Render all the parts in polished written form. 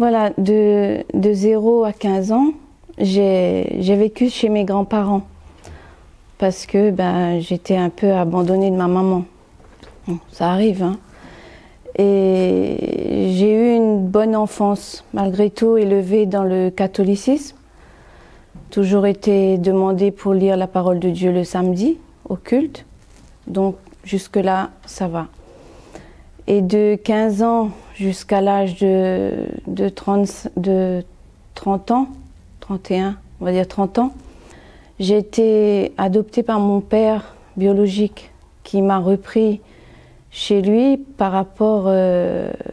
Voilà, de 0 à 15 ans, j'ai vécu chez mes grands-parents parce que j'étais un peu abandonnée de ma maman. Bon, ça arrive, hein. Et j'ai eu une bonne enfance, malgré tout élevée dans le catholicisme. Toujours été demandée pour lire la parole de Dieu le samedi au culte. Donc jusque-là, ça va. Et de 15 ans jusqu'à l'âge de 30 ans, 31, on va dire 30 ans, j'ai été adoptée par mon père biologique qui m'a repris chez lui par rapport,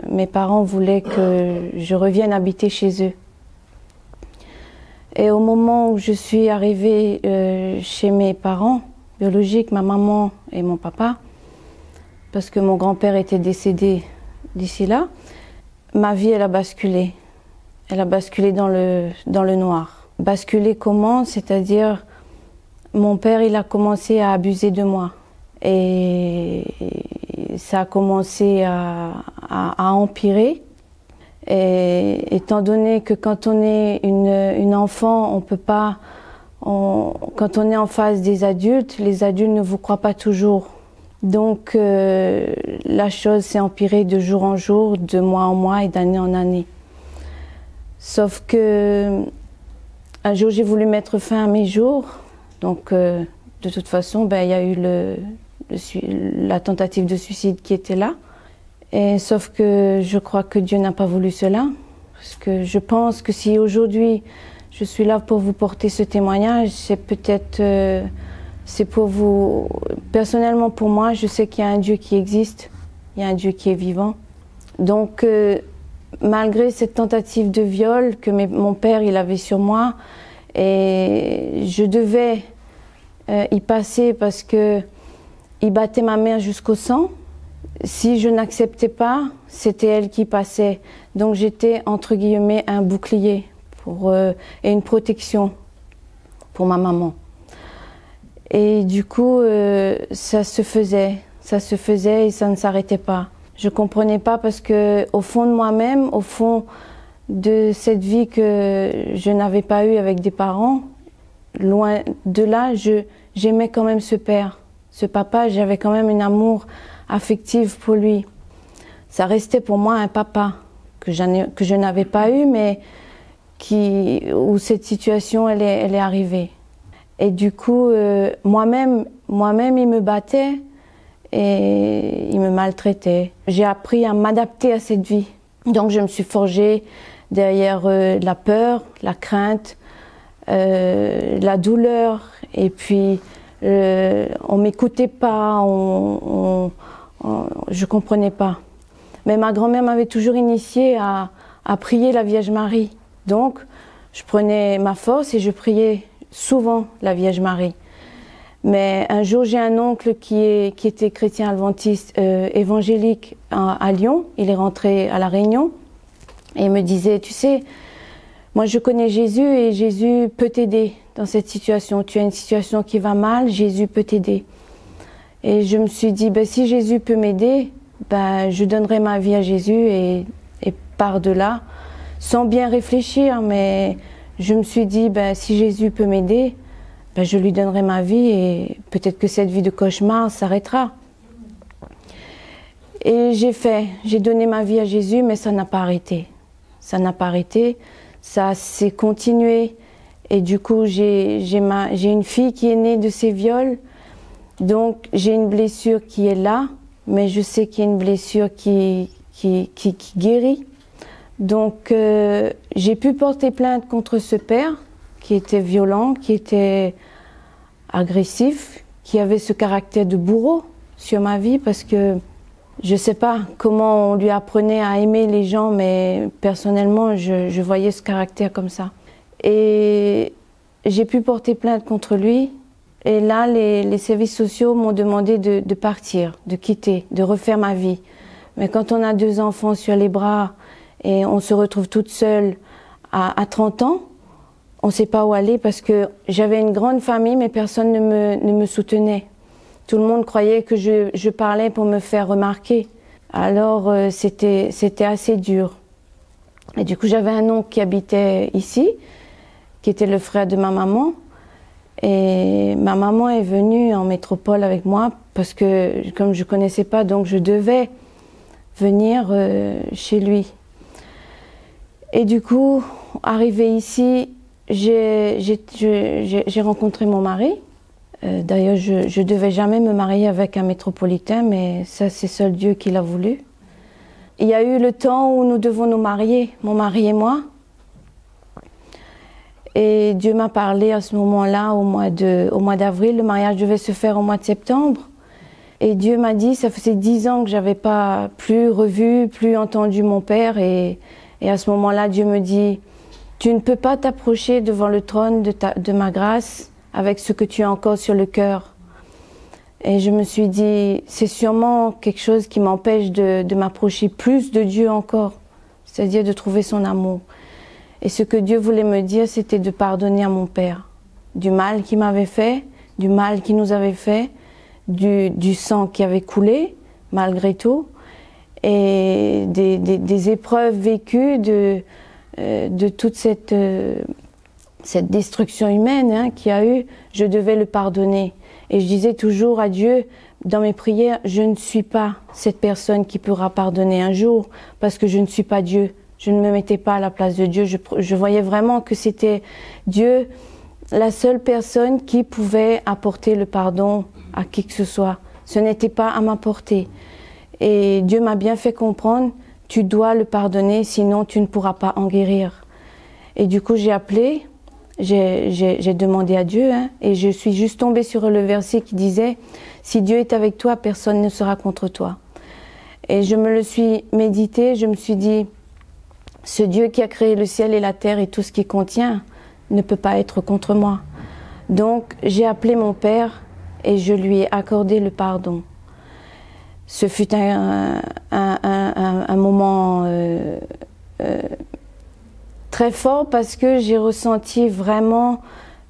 mes parents voulaient que je revienne habiter chez eux. Et au moment où je suis arrivée chez mes parents biologiques, ma maman et mon papa, parce que mon grand-père était décédé d'ici là, ma vie elle a basculé. Elle a basculé dans le noir. Basculé comment? C'est-à-dire, mon père il a commencé à abuser de moi. Et ça a commencé à empirer. Et étant donné que quand on est une enfant, on peut pas, quand on est en face des adultes, les adultes ne vous croient pas toujours. Donc la chose s'est empirée de jour en jour, de mois en mois et d'année en année. Sauf que un jour j'ai voulu mettre fin à mes jours. Donc de toute façon, il y a eu la tentative de suicide qui était là. Et sauf que je crois que Dieu n'a pas voulu cela. Parce que je pense que si aujourd'hui je suis là pour vous porter ce témoignage, c'est peut-être, c'est pour vous, personnellement pour moi, je sais qu'il y a un Dieu qui existe, il y a un Dieu qui est vivant. Donc malgré cette tentative de viol que mon père il avait sur moi, et je devais y passer parce que il battait ma mère jusqu'au sang. Si je n'acceptais pas, c'était elle qui passait. Donc j'étais entre guillemets un bouclier et une protection pour ma maman. Et du coup, ça se faisait et ça ne s'arrêtait pas. Je comprenais pas parce que au fond de moi-même, au fond de cette vie que je n'avais pas eue avec des parents, loin de là, j'aimais quand même ce père, ce papa. J'avais quand même un amour affectif pour lui. Ça restait pour moi un papa que je n'avais pas eu, mais où cette situation elle est arrivée. Et du coup, moi-même, il me battait et il me maltraitait. J'ai appris à m'adapter à cette vie. Donc je me suis forgée derrière la peur, la crainte, la douleur, et puis on m'écoutait pas, je comprenais pas. Mais ma grand-mère m'avait toujours initiée à prier la Vierge Marie. Donc, je prenais ma force et je priais souvent la Vierge Marie. Mais un jour, j'ai un oncle qui était chrétien adventiste évangélique à Lyon. Il est rentré à La Réunion et il me disait, tu sais, moi je connais Jésus et Jésus peut t'aider dans cette situation. Tu as une situation qui va mal, Jésus peut t'aider. Et je me suis dit, si Jésus peut m'aider, je donnerai ma vie à Jésus et par-delà, sans bien réfléchir, mais je me suis dit, si Jésus peut m'aider, je lui donnerai ma vie et peut-être que cette vie de cauchemar s'arrêtera. Et j'ai donné ma vie à Jésus, mais ça n'a pas arrêté. Ça n'a pas arrêté, ça s'est continué. Et du coup, j'ai une fille qui est née de ces viols. Donc j'ai une blessure qui est là, mais je sais qu'il y a une blessure qui guérit. Donc j'ai pu porter plainte contre ce père qui était violent, qui était agressif, qui avait ce caractère de bourreau sur ma vie, parce que je ne sais pas comment on lui apprenait à aimer les gens, mais personnellement je voyais ce caractère comme ça. Et j'ai pu porter plainte contre lui. Et là, les services sociaux m'ont demandé de partir, de quitter, de refaire ma vie. Mais quand on a 2 enfants sur les bras et on se retrouve toute seule à 30 ans, on ne sait pas où aller parce que j'avais une grande famille, mais personne ne me soutenait. Tout le monde croyait que je parlais pour me faire remarquer. Alors c'était assez dur. Et du coup, j'avais un oncle qui habitait ici, qui était le frère de ma maman. Et ma maman est venue en métropole avec moi parce que, comme je ne connaissais pas, donc je devais venir chez lui. Et du coup, arrivée ici, j'ai rencontré mon mari. D'ailleurs, je ne devais jamais me marier avec un métropolitain, mais ça, c'est seul Dieu qui l'a voulu. Il y a eu le temps où nous devons nous marier, mon mari et moi. Et Dieu m'a parlé à ce moment-là, au mois d'avril. Le mariage devait se faire au mois de septembre. Et Dieu m'a dit, ça faisait 10 ans que j'avais pas plus revu, plus entendu mon père. Et à ce moment-là, Dieu me dit, tu ne peux pas t'approcher devant le trône de ma grâce avec ce que tu as encore sur le cœur. Et je me suis dit, c'est sûrement quelque chose qui m'empêche de m'approcher plus de Dieu encore, c'est-à-dire de trouver son amour. Et ce que Dieu voulait me dire, c'était de pardonner à mon père, du mal qu'il m'avait fait, du mal qu'il nous avait fait, du sang qui avait coulé, malgré tout, et des épreuves vécues de toute cette destruction humaine qu'il y a eu. Je devais le pardonner. Et je disais toujours à Dieu, dans mes prières, je ne suis pas cette personne qui pourra pardonner un jour, parce que je ne suis pas Dieu. Je ne me mettais pas à la place de Dieu. Je voyais vraiment que c'était Dieu, la seule personne qui pouvait apporter le pardon à qui que ce soit. Ce n'était pas à ma portée. Et Dieu m'a bien fait comprendre, tu dois le pardonner, sinon tu ne pourras pas en guérir. Et du coup, j'ai appelé, j'ai demandé à Dieu, et je suis juste tombée sur le verset qui disait « Si Dieu est avec toi, personne ne sera contre toi ». Et je me le suis médité, je me suis dit « Ce Dieu qui a créé le ciel et la terre et tout ce qui contient ne peut pas être contre moi ». Donc, j'ai appelé mon père et je lui ai accordé le pardon. Ce fut un moment très fort parce que j'ai ressenti vraiment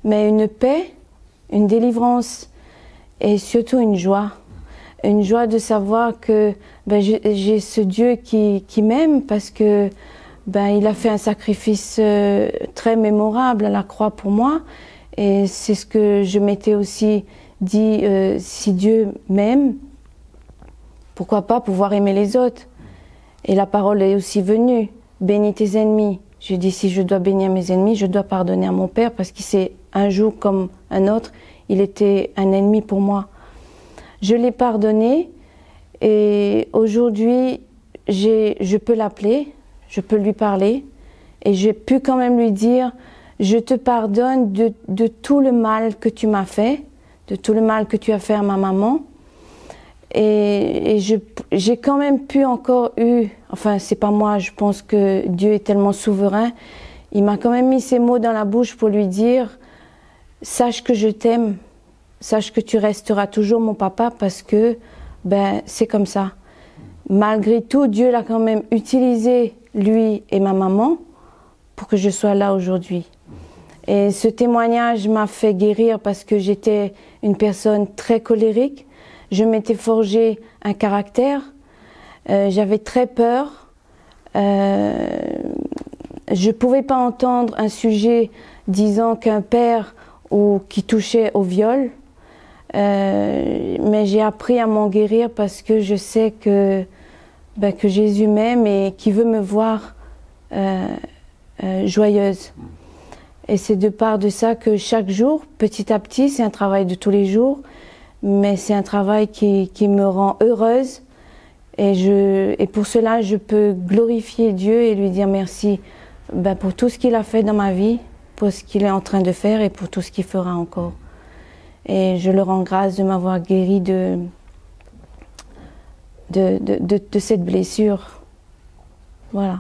une paix, une délivrance et surtout une joie. Une joie de savoir que j'ai ce Dieu qui m'aime parce que il a fait un sacrifice très mémorable à la croix pour moi. Et c'est ce que je m'étais aussi dit, si Dieu m'aime, pourquoi pas pouvoir aimer les autres? Et la parole est aussi venue, bénis tes ennemis. J'ai dit, si je dois bénir mes ennemis, je dois pardonner à mon père parce qu'il s'est un jour comme un autre, il était un ennemi pour moi. Je l'ai pardonné et aujourd'hui, je peux l'appeler, je peux lui parler et j'ai pu quand même lui dire, je te pardonne de tout le mal que tu m'as fait, de tout le mal que tu as fait à ma maman. Et j'ai quand même pu encore enfin c'est pas moi, je pense que Dieu est tellement souverain, il m'a quand même mis ces mots dans la bouche pour lui dire, sache que je t'aime, sache que tu resteras toujours mon papa parce que c'est comme ça. Malgré tout, Dieu l'a quand même utilisé, lui et ma maman, pour que je sois là aujourd'hui. Et ce témoignage m'a fait guérir parce que j'étais une personne très colérique. Je m'étais forgé un caractère, j'avais très peur, je ne pouvais pas entendre un sujet disant qu'un père ou qui touchait au viol, mais j'ai appris à m'en guérir parce que je sais que Jésus m'aime et qu'il veut me voir joyeuse. Et c'est de part de ça que chaque jour, petit à petit, c'est un travail de tous les jours, mais c'est un travail qui me rend heureuse et pour cela je peux glorifier Dieu et lui dire merci pour tout ce qu'il a fait dans ma vie, pour ce qu'il est en train de faire et pour tout ce qu'il fera encore. Et je le rends grâce de m'avoir guéri de cette blessure. Voilà.